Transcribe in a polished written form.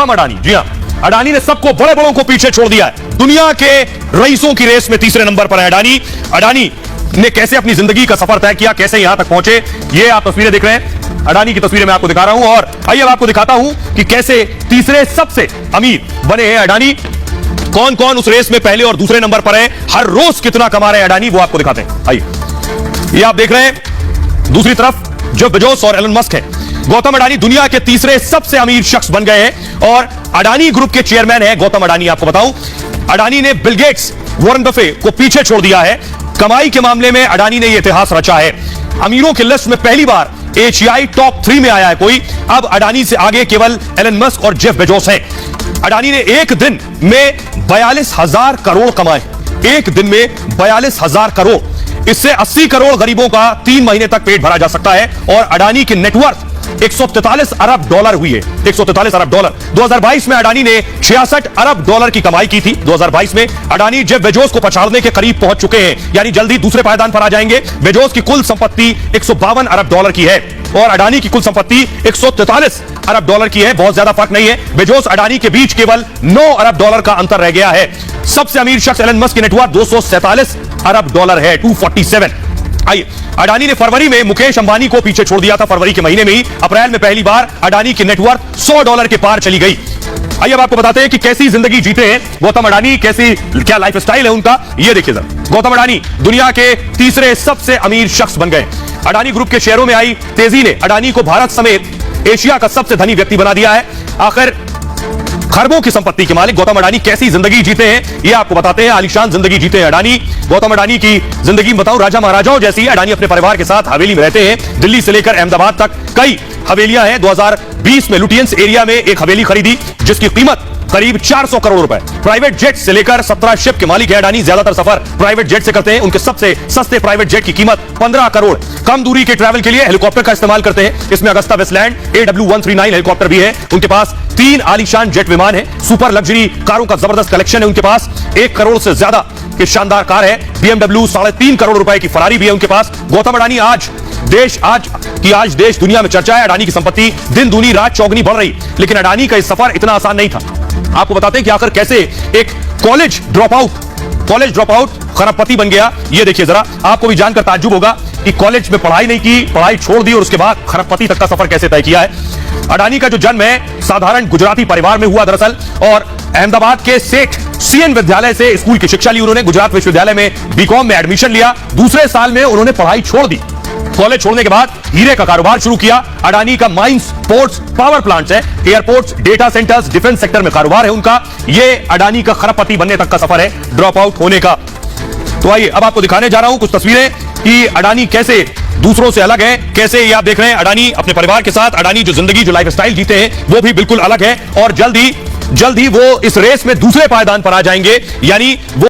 अडानी, जी हां, अडानी ने सबको बड़े बड़ों को पीछे छोड़ दिया है। दुनिया के रईसों की रेस में तीसरे नंबर पर है अडानी। अडानी ने कैसे अपनी जिंदगी का सफर तय किया, कैसे यहां तक पहुंचे, ये आप तस्वीरें देख रहे हैं। अडानी की तस्वीरें मैं आपको दिखा रहा हूं और आइए अब आपको दिखाता हूं कि कैसे तीसरे सबसे अमीर बने हैं अडानी। कौन कौन उस रेस में पहले और दूसरे नंबर पर है, हर रोज कितना कमा रहे हैं अडानी, वो आपको दिखाते हैं। आइए, ये आप देख रहे हैं दूसरी तरफ जेफ बेजोस और एलन मस्क है। गौतम अडानी दुनिया के तीसरे सबसे अमीर शख्स बन गए हैं और अडानी ग्रुप के चेयरमैन हैं गौतम अडानी। आपको बताऊं, अडानी ने बिल गेट्स, वॉरेन बफे को पीछे छोड़ दिया है। कमाई के मामले में अडानी ने यह इतिहास रचा है। अमीरों की लिस्ट में पहली बार एशियाई टॉप 3 में आया है कोई। अब अडानी से आगे केवल एलन मस्क और जेफ बेजोस हैं। अडानी ने एक दिन में 42,000 करोड़ कमाए। एक दिन में 42,000 करोड़, इससे 80 करोड़ गरीबों का 3 महीने तक पेट भरा जा सकता है। और अडानी की नेटवर्थ 143 अरब डॉलर हुई है। 143 अरब डॉलर। 2022 में अडानी ने 66 अरब डॉलर की कमाई की थी। 2022 में अडानी जेफ बेजोस को पछाड़ने के करीब पहुंच चुके हैं, यानी जल्दी दूसरे पायदान पर आ जाएंगे। बेजोस की कुल संपत्ति 152 अरब डॉलर की है और अडानी की कुल संपत्ति 143 अरब डॉलर की है। बहुत ज्यादा फर्क नहीं है। बेजोस अडानी के बीच केवल 9 अरब डॉलर का अंतर रह गया है। सबसे अमीर शख्स एलन मस्क की नेटवर्थ 247 अरब डॉलर है, 247। आइए, अडानी ने फरवरी में मुकेश अंबानी को पीछे छोड़ दिया था। फरवरी के महीने में ही, अप्रैल में पहली बार अडानी की नेटवर्थ 100 डॉलर के पार चली गई। आइए अब आपको बताते हैं कि कैसी जिंदगी जीते हैं गौतम अडानी, कैसी क्या लाइफ स्टाइल है उनका, ये देखिए जरा। गौतम अडानी दुनिया के तीसरे सबसे अमीर शख्स बन गए। अडानी ग्रुप के शेयरों में आई तेजी ने अडानी को भारत समेत एशिया का सबसे धनी व्यक्ति बना दिया है। आखिर खरबों की संपत्ति के मालिक गौतम अडानी कैसी जिंदगी जीते हैं, ये आपको बताते हैं। आलीशान जिंदगी जीते हैं अडानी। गौतम अडानी की जिंदगी में बताऊं, राजा महाराजाओं जैसी। अडानी अपने परिवार के साथ हवेली में रहते हैं। दिल्ली से लेकर अहमदाबाद तक कई हवेलियां हैं। 2020 में लुटियंस एरिया में एक हवेली खरीदी जिसकी कीमत करीब 400 करोड़ रुपए। प्राइवेट जेट से लेकर 17 शिप के मालिक है अडानी। ज्यादातर सफर प्राइवेट जेट से करते हैं। उनके सबसे सस्ते प्राइवेट जेट की कीमत 15 करोड़। कम दूरी के ट्रैवल के लिए हेलीकॉप्टर का इस्तेमाल करते हैं। इसमें अगस्ता वेस्टलैंड AW139 हेलीकॉप्टर भी है। उनके पास 3 आलीशान जेट विमान है। सुपर लग्जरी कारों का जबरदस्त कलेक्शन है उनके पास। 1 करोड़ से ज्यादा की शानदार कार है। BMW 3.5 करोड़ रुपए की फरारी भी है उनके पास। गौतम अडानी आज देश दुनिया में चर्चा है। अडानी की संपत्ति दिन दूनी रात चौगनी बढ़ रही, लेकिन अडानी का इस सफर इतना आसान नहीं था। आपको बताते हैं कि आखिर कैसे एक कॉलेज ड्रॉप आउट खरबपति बन गया। ये देखिए जरा, आपको भी जानकर ताज्जुब होगा कि कॉलेज में पढ़ाई नहीं की, पढ़ाई छोड़ दी और उसके बाद खरबपति तक का सफर कैसे तय किया है। अडानी का जो जन्म है साधारण गुजराती परिवार में हुआ दरअसल, और अहमदाबाद के सेठ CN विद्यालय से स्कूल की शिक्षा ली उन्होंने। गुजरात विश्वविद्यालय में BCom में एडमिशन लिया। दूसरे साल में उन्होंने पढ़ाई छोड़ दी। कॉलेज छोड़ने के बाद हीरे का कारोबार शुरू किया। अडानी का माइंस, पोर्ट्स, पावर प्लांट्स है, airports, data centres, defence sector में कारोबार है उनका। ये अडानी का खरबपति बनने तक का सफर है, ड्रॉप आउट होने का। तो आइए अब आपको दिखाने जा रहा हूं कुछ तस्वीरें कि अडानी कैसे दूसरों से अलग है। कैसे ये आप देख रहे हैं अडानी अपने परिवार के साथ, अडानी जो जिंदगी, जो लाइफ स्टाइल जीते हैं वो भी बिल्कुल अलग है। और जल्द ही वो इस रेस में दूसरे पायदान पर आ जाएंगे, यानी वो